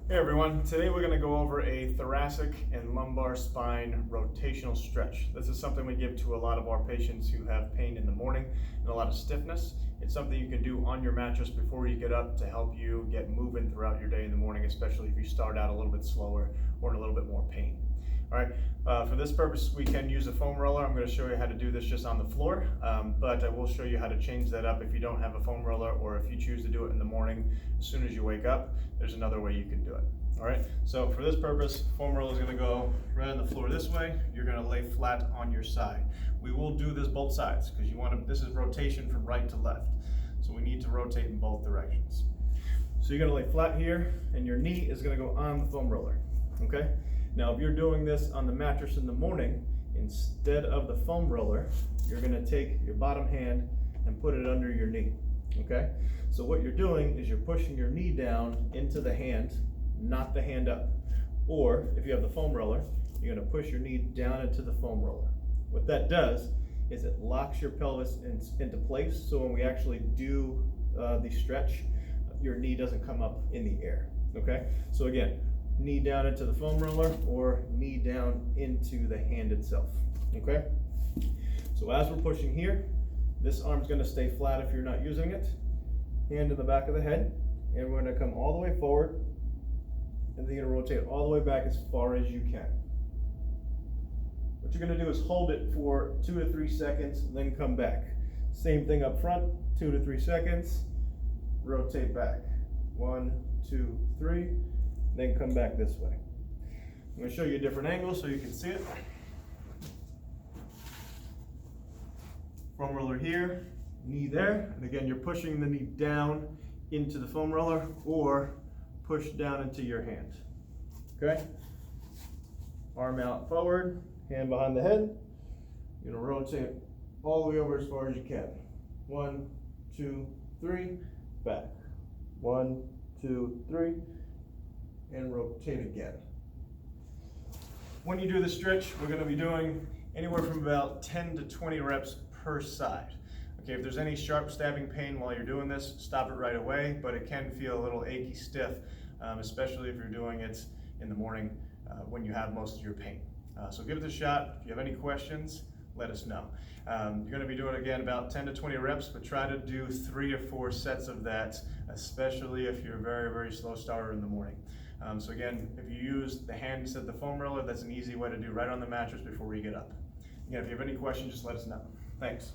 Hey everyone, today we're going to go over a thoracic and lumbar spine rotational stretch. This is something we give to a lot of our patients who have pain in the morning and a lot of stiffness. It's something you can do on your mattress before you get up to help you get moving throughout your day in the morning, especially if you start out a little bit slower or in a little bit more pain. All right, for this purpose, we can use a foam roller. I'm going to show you how to do this just on the floor, but I will show you how to change that up if you don't have a foam roller, or if you choose to do it in the morning as soon as you wake up. There's another way you can do it. All right, so for this purpose, foam roller is going to go right on the floor this way. You're going to lay flat on your side. We will do this both sides because you want to. This is rotation from right to left, so we need to rotate in both directions. So you're going to lay flat here, and your knee is going to go on the foam roller. Okay. Now, if you're doing this on the mattress in the morning, instead of the foam roller, you're going to take your bottom hand and put it under your knee. Okay. So what you're doing is you're pushing your knee down into the hand, not the hand up. Or if you have the foam roller, you're going to push your knee down into the foam roller. What that does is it locks your pelvis into place, so when we actually do the stretch, your knee doesn't come up in the air. Okay. So again, knee down into the foam roller or knee down into the hand itself. Okay. So as we're pushing here, this arm's going to stay flat if you're not using it. Hand in the back of the head, and we're going to come all the way forward, and then you're going to rotate all the way back as far as you can. What you're going to do is hold it for 2 to 3 seconds, and then come back. Same thing up front, 2 to 3 seconds, rotate back. 1, 2, 3. Then come back this way. I'm going to show you a different angle so you can see it. Foam roller here, knee there, and again you're pushing the knee down into the foam roller or push down into your hand. Okay? Arm out forward, hand behind the head. You're going to rotate all the way over as far as you can. 1, 2, 3, back. 1, 2, 3. And rotate again. When you do the stretch, we're going to be doing anywhere from about 10 to 20 reps per side. Okay, if there's any sharp stabbing pain while you're doing this, stop it right away, but it can feel a little achy stiff, especially if you're doing it in the morning when you have most of your pain. So give it a shot. If you have any questions, let us know. You're going to be doing again about 10 to 20 reps, but try to do 3 or 4 sets of that, especially if you're a very, very slow starter in the morning. So again, if you use the hand instead of the foam roller, that's an easy way to do right on the mattress before you get up. Again, if you have any questions, just let us know. Thanks.